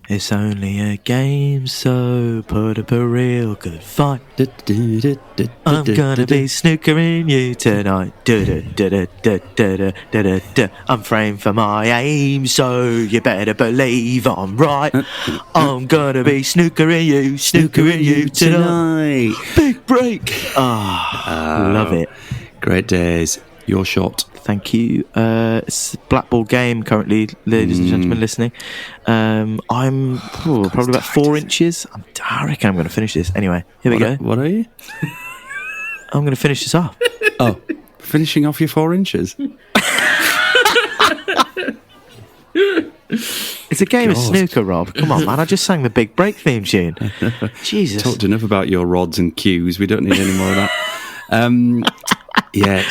It's only a game, so put up a real good fight. I'm gonna be snookering you tonight. I'm framed for my aim, so you better believe I'm right. I'm gonna be snookering you tonight. Big break. Love it. Great days. Your shot. Thank you. It's a black ball game currently, ladies and gentlemen listening. I'm probably about 4 inches. I reckon I'm going to finish this. Anyway, here we go. What are you? I'm going to finish this off. Oh, finishing off your 4 inches? It's a game of snooker, Rob. Come on, man. I just sang the Big Break theme tune. Jesus. Talked enough about your rods and cues. We don't need any more of that. Yeah,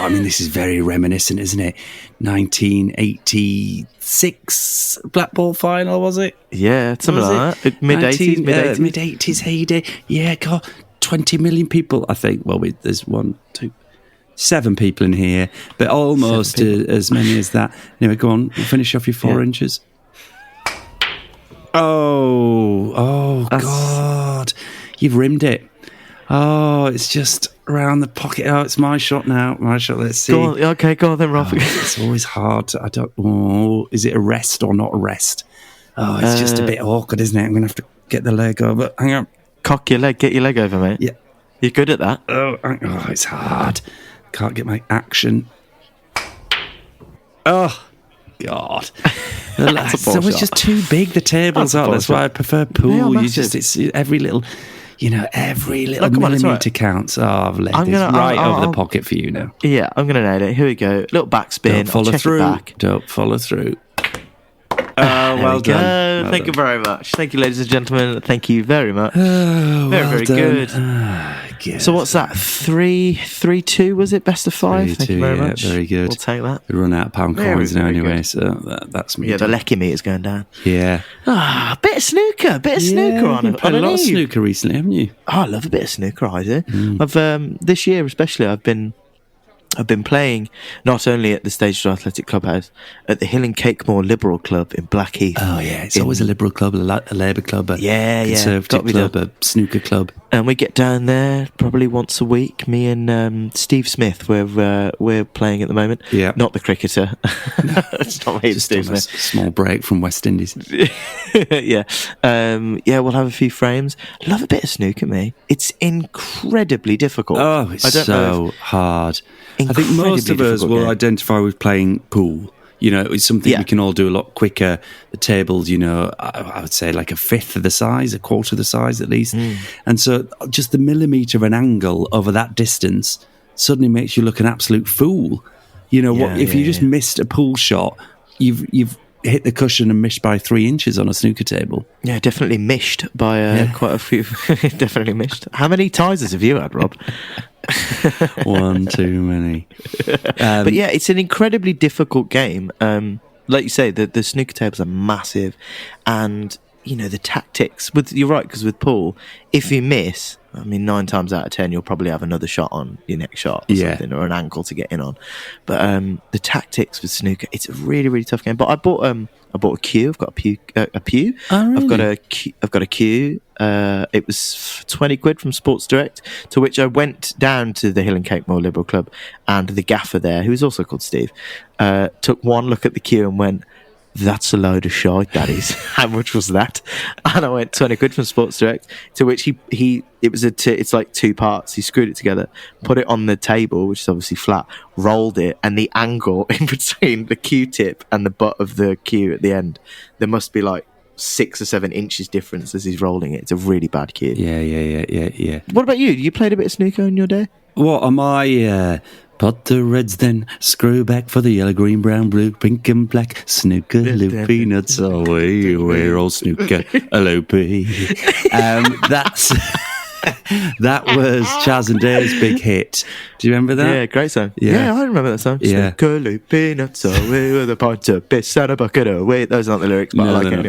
this is very reminiscent, isn't it? 1986 Black Ball final, was it? Yeah, something like that. Mid-80s. Mid-80s heyday. Yeah, God, 20 million people, I think. Well, there's 7 people in here, but almost as many as that. Anyway, go on, finish off your 4 inches. Oh, God. You've rimmed it. Oh, it's just around the pocket. Oh, it's my shot now. My shot, let's see. Go on, okay, go on then, Rob. It's always hard. Is it a rest or not a rest? Oh, it's just a bit awkward, isn't it? I'm going to have to get the leg over. Hang on. Cock your leg. Get your leg over, mate. Yeah. You're good at that. Oh, it's hard. Can't get my action. Oh, God. It's always just too big, the tables are. That's why I prefer pool. It's every little millimetre counts. Oh, I've let this right over the pocket for you now. Yeah, I'm going to nail it. Here we go. Little backspin. Don't follow through. Oh, well done. Thank you very much. Thank you, ladies and gentlemen. Thank you very much. Very good. So what's that? 3-2, was it? Best of 5? Thank you very much. Very good. We'll take that. We run out of pound coins now anyway, so that's me. Yeah, the lecky meter's going down. Yeah. Bit of snooker on a lot of snooker recently, haven't you? Oh, I love a bit of snooker, Isaac. I've this year especially, I've been playing not only at the Stage Door Athletic Clubhouse, at the Hill and Cakemore Liberal Club in Blackheath. Oh yeah, it's always a Liberal club, a Labour club, a Conservative club, a snooker club. And we get down there probably once a week. Me and Steve Smith, we're playing at the moment. Yeah, not the cricketer. It's not me, Steve Smith. Small break from West Indies. Yeah, we'll have a few frames. Love a bit of snooker, me. It's incredibly difficult. Oh, it's so hard. I think most of us will identify with playing pool. You know, it's something we can all do a lot quicker. The tables, I would say like a fifth of the size, a quarter of the size at least. And so just the millimetre of an angle over that distance suddenly makes you look an absolute fool. If you just missed a pool shot, you've hit the cushion and missed by 3 inches on a snooker table. Yeah, definitely missed by quite a few. Definitely missed. How many ties have you had, Rob? One too many. But yeah, it's an incredibly difficult game. Like you say, the snooker tables are massive, and the tactics. You're right, because with pool, if you miss, 9 times out of 10 you'll probably have another shot on your next shot or something, or an ankle to get in on. But the tactics with snooker, it's a really, really tough game. But I bought a cue. I've got a pew. Oh, really? I've got a cue. It was 20 quid from Sports Direct, to which I went down to the Hill and Cakemore Liberal Club, and the gaffer there, who is also called Steve, took one look at the cue and went, "That's a load of shite, that is." How much was that? And I went, 20 quid from Sports Direct, to which it's like 2 parts. He screwed it together, put it on the table, which is obviously flat, rolled it, and the angle in between the Q-tip and the butt of the cue at the end, there must be like 6 or 7 inches difference as he's rolling it. It's a really bad cue. Yeah. What about you? You played a bit of snooker in your day? What am I? Pot the reds then, screw back for the yellow, green, brown, blue, pink and black. Snooker loopy nuts away, we're all snooker loopy. That was Chaz and Dave's big hit. Do you remember that? Yeah, great song. Yeah, I remember that song. Yeah. Snooker loopy nuts away with a pint of piss and a bucket of wheat. Those aren't the lyrics, but I like it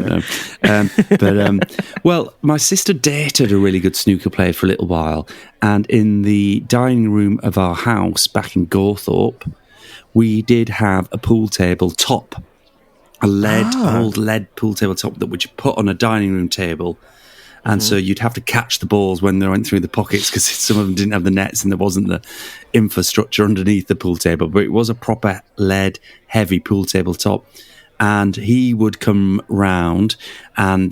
anyway. Well, my sister dated a really good snooker player for a little while, and in the dining room of our house back in Gawthorpe, we did have a pool table top. old lead pool table top that would you put on a dining room table. And so you'd have to catch the balls when they went through the pockets because some of them didn't have the nets and there wasn't the infrastructure underneath the pool table. But it was a proper lead heavy pool table top. And he would come round and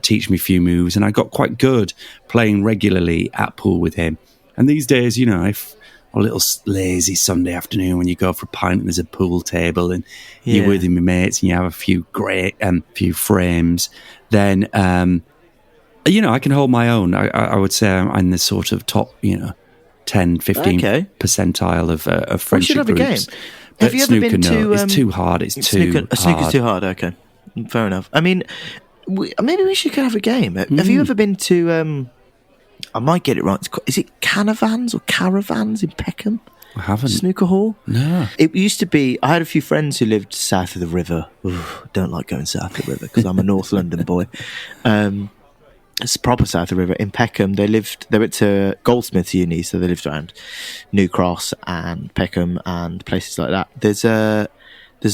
teach me a few moves. And I got quite good playing regularly at pool with him. And these days, if a little lazy Sunday afternoon when you go for a pint and there's a pool table and you're with your mates and you have a few few frames, then... I can hold my own. I would say I'm in the sort of top, 10, 15 percentile of friendship groups. We should have a game. Have you ever been to... it's too hard. Snooker's too hard, okay. Fair enough. I mean, maybe we should have a game. Have you ever been to... I might get it right. Is it Caravans or Caravans in Peckham? I haven't. Snooker Hall? No. It used to be... I had a few friends who lived south of the river. Ooh, don't like going south of the river because I'm a North London boy. It's proper south of the river in Peckham. They went to Goldsmiths Uni, so they lived around New Cross and Peckham and places like that. There's a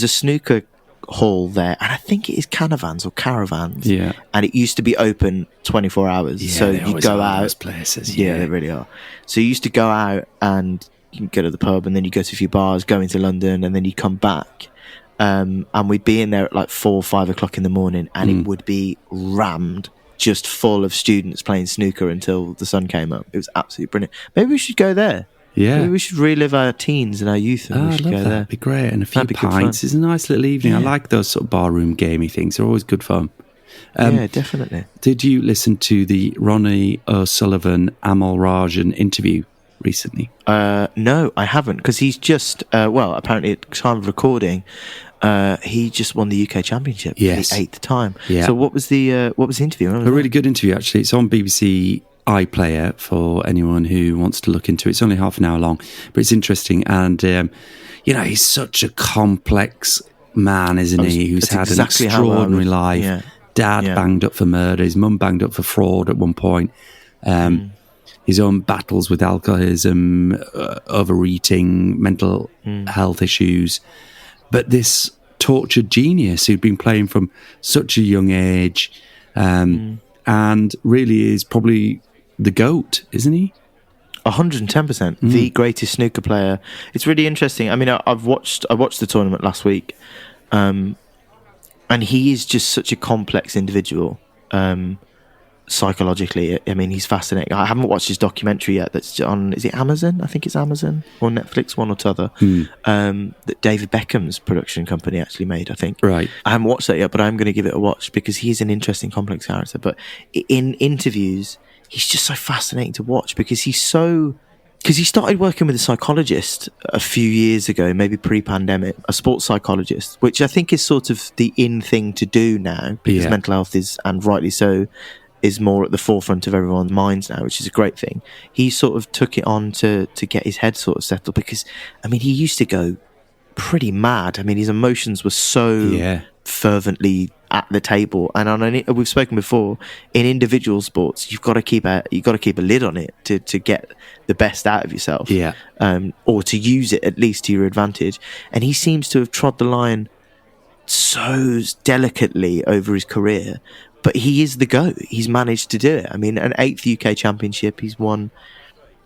snooker hall there, and I think it is Caravans or Caravans. Yeah. And it used to be open 24 hours. Yeah, so you go out. Those places. Yeah, they really are. So you used to go out and you can go to the pub, and then you go to a few bars, go into London, and then you come back. And we'd be in there at like 4 or 5 o'clock in the morning, and it would be rammed. Just full of students playing snooker until the sun came up. It was absolutely brilliant. Maybe we should go there. Yeah. Maybe we should relive our teens and our youth. And we should go there. That'd be great. And a few pints. It's a nice little evening. Yeah. I like those sort of barroom gamey things. They're always good fun. Yeah, definitely. Did you listen to the Ronnie O'Sullivan, Amal Rajan interview recently? No, I haven't. Because he's just, apparently at time of recording, he just won the UK Championship for the 8th time. Yeah. So what was the interview? A really good interview, actually. It's on BBC iPlayer for anyone who wants to look into it. It's only half an hour long, but it's interesting. And, he's such a complex man, isn't he? Who's had an extraordinary life. Yeah. Dad banged up for murder. His mum banged up for fraud at one point. His own battles with alcoholism, overeating, mental health issues. But this tortured genius who'd been playing from such a young age and really is probably the GOAT, isn't he? 110%. The greatest snooker player. It's really interesting. I mean, I watched the tournament last week and he is just such a complex individual psychologically. I mean, he's fascinating. I haven't watched his documentary yet. That's on, is it Amazon? I think it's Amazon or Netflix, one or t'other. That David Beckham's production company actually made, I think. Right. I haven't watched that yet, but I'm going to give it a watch because he's an interesting, complex character. But in interviews, he's just so fascinating to watch because he started working with a psychologist a few years ago, maybe pre-pandemic, a sports psychologist, which I think is sort of the in thing to do now because mental health is, and rightly so, is more at the forefront of everyone's minds now, which is a great thing. He sort of took it on to get his head sort of settled because, I mean, he used to go pretty mad. I mean, his emotions were so fervently at the table. And we've spoken before, in individual sports, you've got to keep a lid on it to get the best out of yourself, or to use it at least to your advantage. And he seems to have trod the line so delicately over his career. But he is the GOAT. He's managed to do it. I mean, an 8th UK Championship. He's won.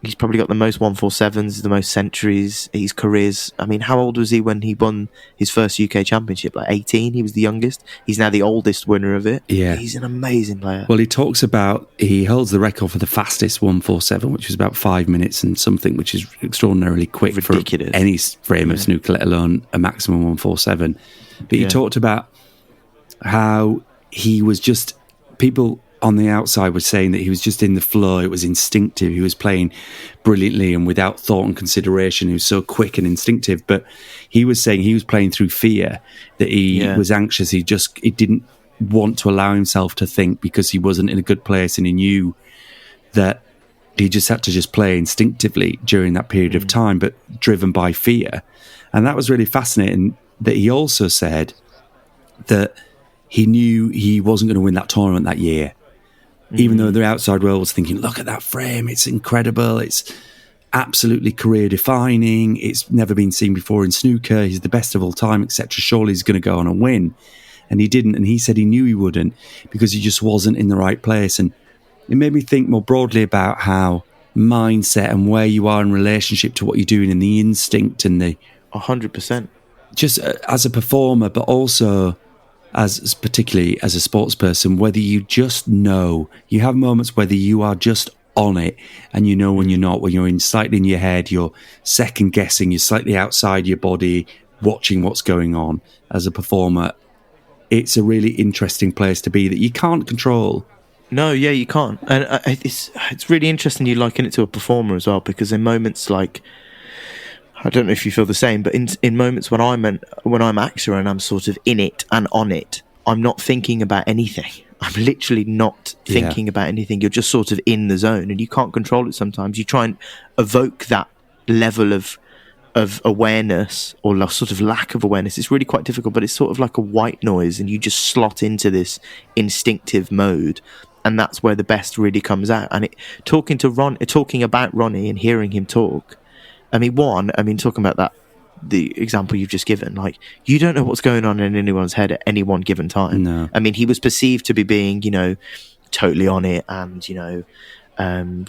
He's probably got the most 147s, the most centuries. His careers. I mean, how old was he when he won his first UK Championship? Like 18. He was the youngest. He's now the oldest winner of it. Yeah, he's an amazing player. Well, he talks about he holds the record for the fastest 147, which was about 5 minutes and something, which is extraordinarily quick for any frame of snooker, let alone a maximum 147. But he talked about how he was just, people on the outside were saying that he was just in the flow. It was instinctive. He was playing brilliantly and without thought and consideration. He was so quick and instinctive. But he was saying he was playing through fear, that he was anxious. He didn't want to allow himself to think because he wasn't in a good place, and he knew that he just had to just play instinctively during that period of time, but driven by fear. And that was really fascinating. That he also said that he knew he wasn't going to win that tournament that year, even though the outside world was thinking, look at that frame, it's incredible, it's absolutely career-defining. It's never been seen before in snooker. He's the best of all time, etc. Surely he's going to go on and win. And he didn't, and he said he knew he wouldn't because he just wasn't in the right place. And it made me think more broadly about how mindset and where you are in relationship to what you're doing and the instinct and the 100%. Just as a performer, but also as particularly as a sports person, whether you just know, you have moments whether you are just on it and you know when you're not, when you're slightly in your head, you're second guessing, you're slightly outside your body, watching what's going on. As a performer, it's a really interesting place to be that you can't control. No, yeah, you can't. And it's really interesting you liken it to a performer as well, because in moments like, I don't know if you feel the same, but in moments when I'm actor and I'm sort of in it and on it, I'm not thinking about anything. I'm literally not thinking about anything. You're just sort of in the zone and you can't control it sometimes. You try and evoke that level of awareness or sort of lack of awareness. It's really quite difficult, but it's sort of like a white noise and you just slot into this instinctive mode. And that's where the best really comes out. And talking about Ronnie and hearing him talk, talking about that, the example you've just given, like, you don't know what's going on in anyone's head at any one given time. No. I mean, he was perceived to be being, totally on it and,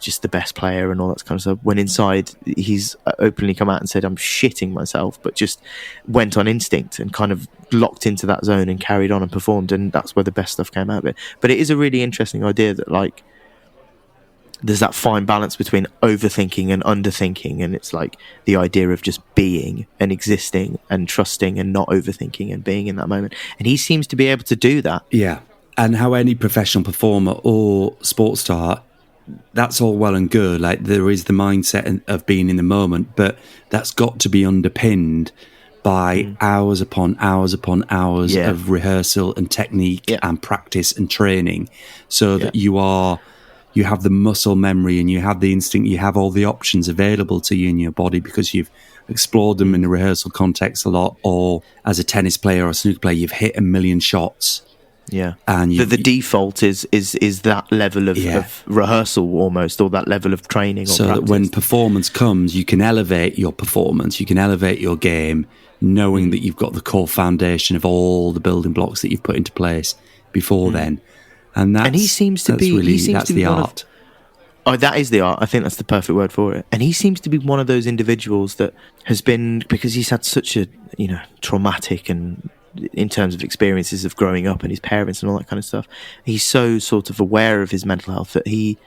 just the best player and all that kind of stuff. When inside, he's openly come out and said, I'm shitting myself, but just went on instinct and kind of locked into that zone and carried on and performed. And that's where the best stuff came out of it. But it is a really interesting idea that, like, there's that fine balance between overthinking and underthinking, and it's like the idea of just being and existing and trusting and not overthinking and being in that moment. And he seems to be able to do that. Yeah, and how any professional performer or sports star, that's all well and good. Like, there is the mindset of being in the moment, but that's got to be underpinned by hours upon hours upon hours of rehearsal and technique and practice and training, so that you have the muscle memory and you have the instinct, you have all the options available to you in your body because you've explored them in a rehearsal context a lot, or as a tennis player or a snooker player, you've hit 1 million shots. Yeah. And the default is that level of rehearsal almost, or that level of training. So that when performance comes, you can elevate your performance, you can elevate your game, knowing that you've got the core foundation of all the building blocks that you've put into place before then. And he seems to be the art. That is the art. I think that's the perfect word for it. And he seems to be one of those individuals that has been, because he's had such a traumatic and in terms of experiences of growing up and his parents and all that kind of stuff. He's so sort of aware of his mental health that he's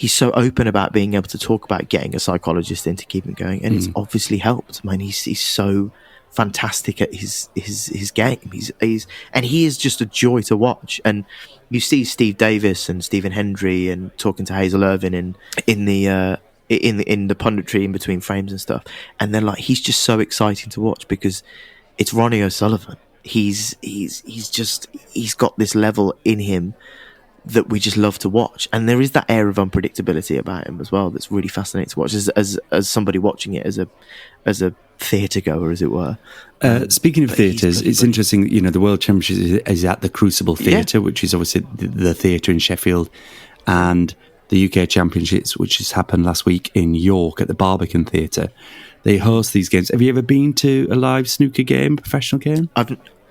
so open about being able to talk about getting a psychologist in to keep him going, and it's obviously helped. I mean, he's so fantastic at his game. He is just a joy to watch. And you see Steve Davis and Stephen Hendry and talking to Hazel Irvin in the punditry in between frames and stuff, and they're like, he's just so exciting to watch because it's Ronnie O'Sullivan. He's got this level in him that we just love to watch, and there is that air of unpredictability about him as well that's really fascinating to watch as somebody watching it as a theatre goer, as it were. Speaking of theatres, it's interesting, the World Championship is at the Crucible Theatre, which is obviously the theatre in Sheffield, and the UK Championships, which has happened last week in York at the Barbican Theatre. They host these games. Have you ever been to a live snooker game, professional game?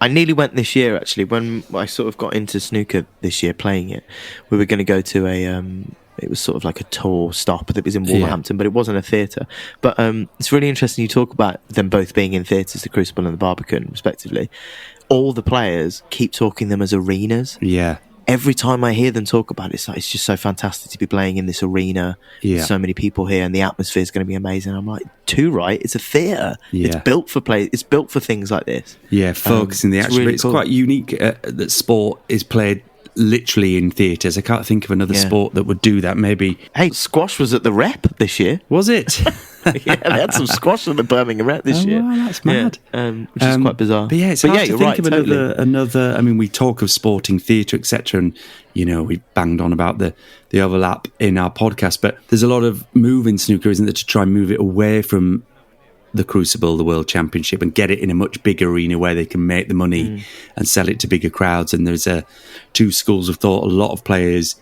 I nearly went this year, actually. When I sort of got into snooker this year, playing it, we were going to go to it was sort of like a tour stop that was in Wolverhampton, but it wasn't a theatre. But it's really interesting you talk about them both being in theatres, the Crucible and the Barbican, respectively. All the players keep talking them as arenas. Yeah. Every time I hear them talk about it, it's just so fantastic to be playing in this arena. Yeah. So many people here, and the atmosphere is going to be amazing. I'm like, right? It's a theatre. Yeah. It's built for play. It's built for things like this. Yeah, focusing the action. Really it's cool. Quite unique that sport is played literally in theatres. I can't think of another sport that would do that. Maybe. Hey, squash was at the Rep this year. Was it? Yeah, they had some squash at the Birmingham Rep this year. Wow, that's mad. Yeah, which is quite bizarre. But yeah, it's hard to think of another. I mean, we talk of sporting theatre, etc., and we banged on about the overlap in our podcast. But there's a lot of move in snooker, isn't there, to try and move it away from the Crucible, the World Championship, and get it in a much bigger arena where they can make the money and sell it to bigger crowds. And there's two schools of thought. A lot of players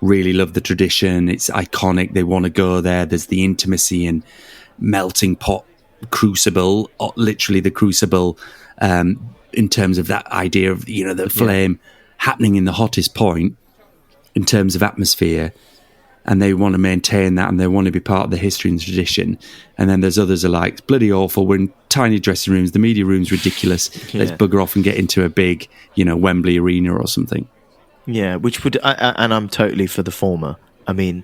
really love the tradition. It's iconic. They want to go there. There's the intimacy and melting pot crucible, literally the crucible, in terms of that idea of, the flame happening in the hottest point in terms of atmosphere. And they want to maintain that, and they want to be part of the history and tradition. And then there's others are like, it's bloody awful. We're in tiny dressing rooms. The media room's ridiculous. Let's bugger off and get into a big, Wembley Arena or something. Yeah, which would, and I'm totally for the former. I mean,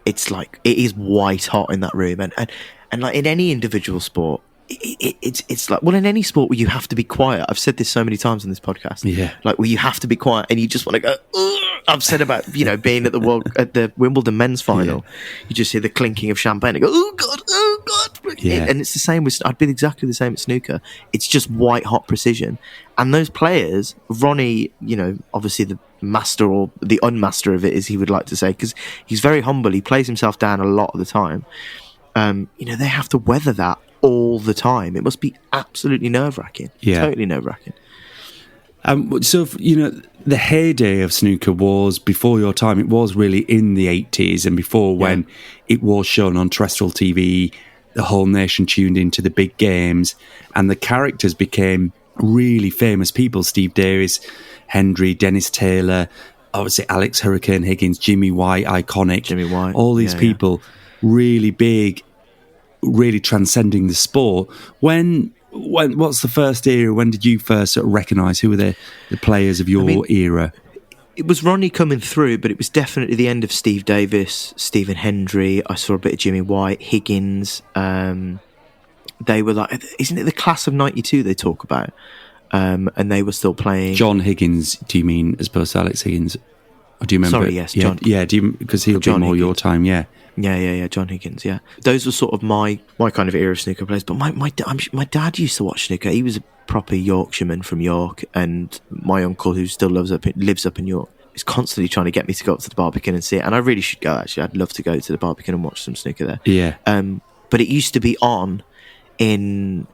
it's like, it is white hot in that room. And like in any individual sport, it's like, well, in any sport where you have to be quiet. I've said this so many times on this podcast. Yeah. Like where you have to be quiet and you just want to go, ugh. I've said about, being at the Wimbledon men's final. You just hear the clinking of champagne and go, oh God. Yeah. And it's the same with, I'd be exactly the same at snooker. It's just white hot precision. And those players, Ronnie, obviously the master or the unmaster of it, as he would like to say, because he's very humble. He plays himself down a lot of the time. They have to weather that all the time. It must be absolutely nerve-wracking. Yeah. Totally nerve-wracking. So, the heyday of snooker was before your time. It was really in the 80s and before when it was shown on terrestrial TV, the whole nation tuned into the big games and the characters became really famous people. Steve Davis, Hendry, Dennis Taylor, obviously Alex Hurricane Higgins, Jimmy White, iconic. Jimmy White. All these people, really big, really transcending the sport. What's the first era? When did you first sort of recognise who were the players of your era? It was Ronnie coming through, but it was definitely the end of Steve Davis, Stephen Hendry. I saw a bit of Jimmy White, Higgins. They were like, isn't it the class of '92 they talk about? And they were still playing. John Higgins, do you mean as opposed to Alex Higgins? Or do you remember? Sorry, yes, John. Yeah, because he'll be more Higgins. Your time, yeah. Yeah, John Higgins, yeah. Those were sort of my kind of era of snooker players. But my dad used to watch snooker. He was a proper Yorkshireman from York, and my uncle, who still lives up in York, is constantly trying to get me to go up to the Barbican and see it. And I really should go, actually. I'd love to go to the Barbican and watch some snooker there. Yeah. But it used to be on in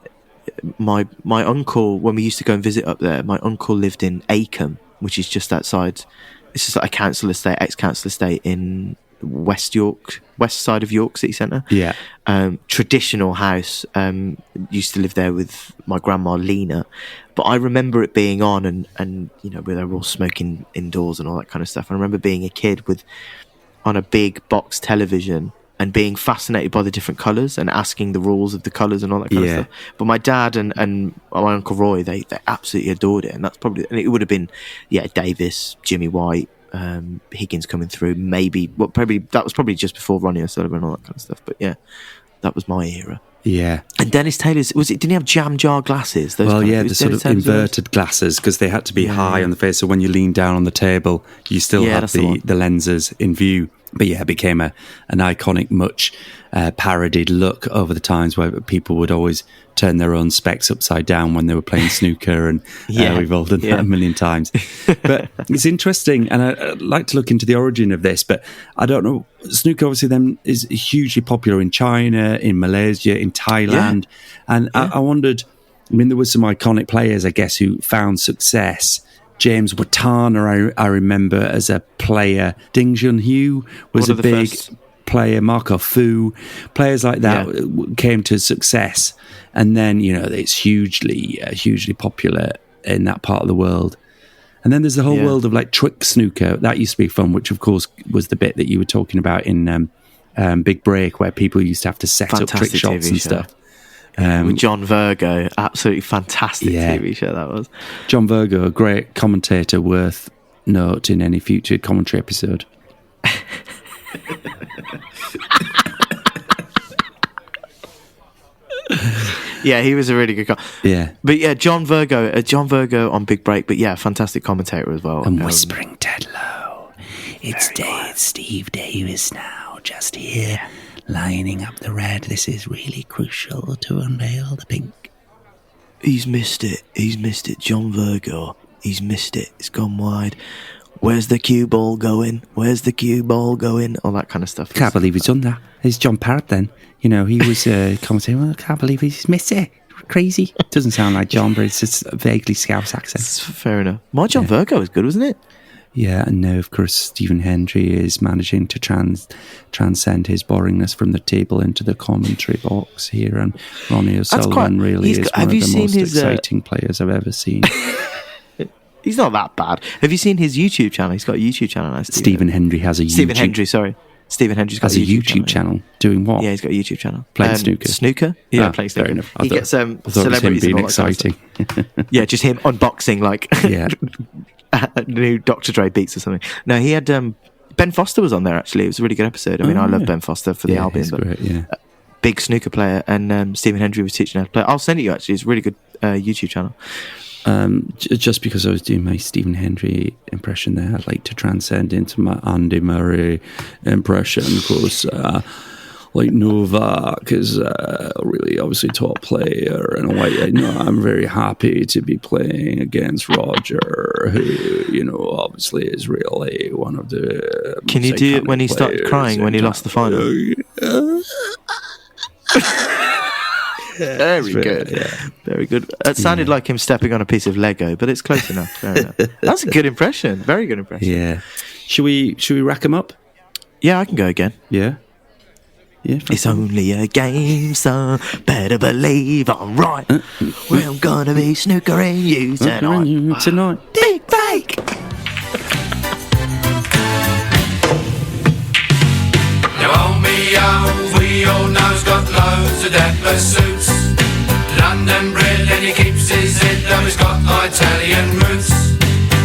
my uncle, when we used to go and visit up there, my uncle lived in Acomb, which is just outside. It's just like a council estate, ex-council estate in west side of York City Centre. Yeah. Traditional house. Used to live there with my grandma Lena, but I remember it being on and where they were all smoking indoors and all that kind of stuff. I remember being a kid on a big box television and being fascinated by the different colours and asking the rules of the colours and all that kind of stuff. But my dad and my Uncle Roy, they absolutely adored it, and it would have been Davis, Jimmy White, Higgins coming through, that was probably just before Ronnie O'Sullivan and all that kind of stuff. But yeah, that was my era. Yeah. And Dennis Taylor's, didn't he have jam jar glasses? The sort of inverted glasses, because they had to be high on the face, so when you lean down on the table, you still had the lenses in view. But yeah, it became an iconic, much parodied look over the times where people would always turn their own specs upside down when they were playing snooker, and we've all done that a million times. But it's interesting, and I'd like to look into the origin of this, but I don't know. Snooker obviously then is hugely popular in China, in Malaysia, in Thailand, and I wondered, there were some iconic players, I guess, who found success. James Watana, I remember as a player. Ding Junhui was a big player. Marco Fu, players like that came to success, and then it's hugely popular in that part of the world. And then there's the whole world of like trick snooker that used to be fun, which of course was the bit that you were talking about in Big Break, where people used to have to set up trick shots and stuff. With John Virgo, absolutely fantastic TV show that was. John Virgo, a great commentator, worth note in any future commentary episode. Yeah, he was a really good guy. Yeah. But yeah, John Virgo on Big Break, but yeah, fantastic commentator as well. And whispering Ted Lowe. It's Steve Davis now, just here. Lining up the red. This is really crucial to unveil the pink. He's missed it. John Virgo. He's missed it. It's gone wide. Where's the cue ball going? All that kind of stuff. Can't believe he's done that. It's John Parrott then. He was commentating, well, I can't believe he's missed it. Crazy. Doesn't sound like John, but it's just a vaguely Scouse accent. Fair enough. My John Virgo was good, wasn't it? Yeah, and now, of course, Stephen Hendry is managing to transcend his boringness from the table into the commentary box here. And Ronnie O'Sullivan really is one of the most exciting players I've ever seen. He's not that bad. Have you seen his YouTube channel? He's got a YouTube channel now. Stephen Hendry has a YouTube... Stephen Hendry, sorry. Stephen Hendry's got a YouTube channel. Doing what? Yeah, he's got a YouTube channel. Playing snooker. Snooker? Yeah, playing snooker. Fair enough. He gets celebrities him being and all exciting. That kind of stuff. Yeah, just him unboxing new Dr. Dre beats or something. No, he had Ben Foster was on there actually. It was a really good episode. I mean, I love Ben Foster for the Albion, but great, big snooker player, and Stephen Hendry was teaching how to play. I'll send it you actually. It's a really good YouTube channel. Just because I was doing my Stephen Hendry impression there, I'd like to transcend into my Andy Murray impression, because Novak is a really obviously top player, and I'm very happy to be playing against Roger, who obviously is really one of the. Can you do it when he started crying when he lost the final? Very good. Yeah. Very good. It sounded like him stepping on a piece of Lego, but it's close enough. Fair enough. That's a good impression. Very good impression. Yeah. Should we rack them up? Yeah, I can go again. Yeah. Yeah. It's only a game, so better believe I'm right. We're gonna be snookering you tonight. Big fake. We all know's got loads of dapper suits. London bred and he keeps his head, though he's got Italian roots.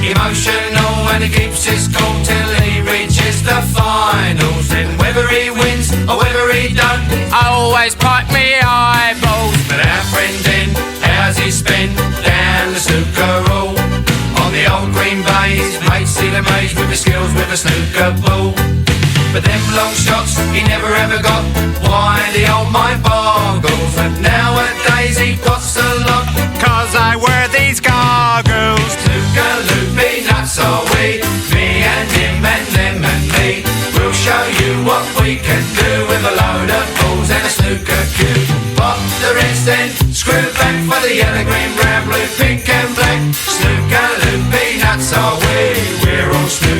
Emotional and he keeps his cool till he reaches the finals. Then whether he wins or whether he don't, I always pipe me eyeballs. But our friend then, how's he spend down the snooker hall? On the old green baize, mates see the maze with the skills with a snooker ball. But them long shots he never ever got. Why the old mind boggles. But nowadays he pots a lot, 'cause I wear these goggles. Snooker Loopy nuts are we, me and him and them and me. We'll show you what we can do with a load of balls and a snooker cue. Pop the rest then, screw back for the yellow, green, brown, blue, pink and black. Snooker Loopy nuts are we, we're all snooker.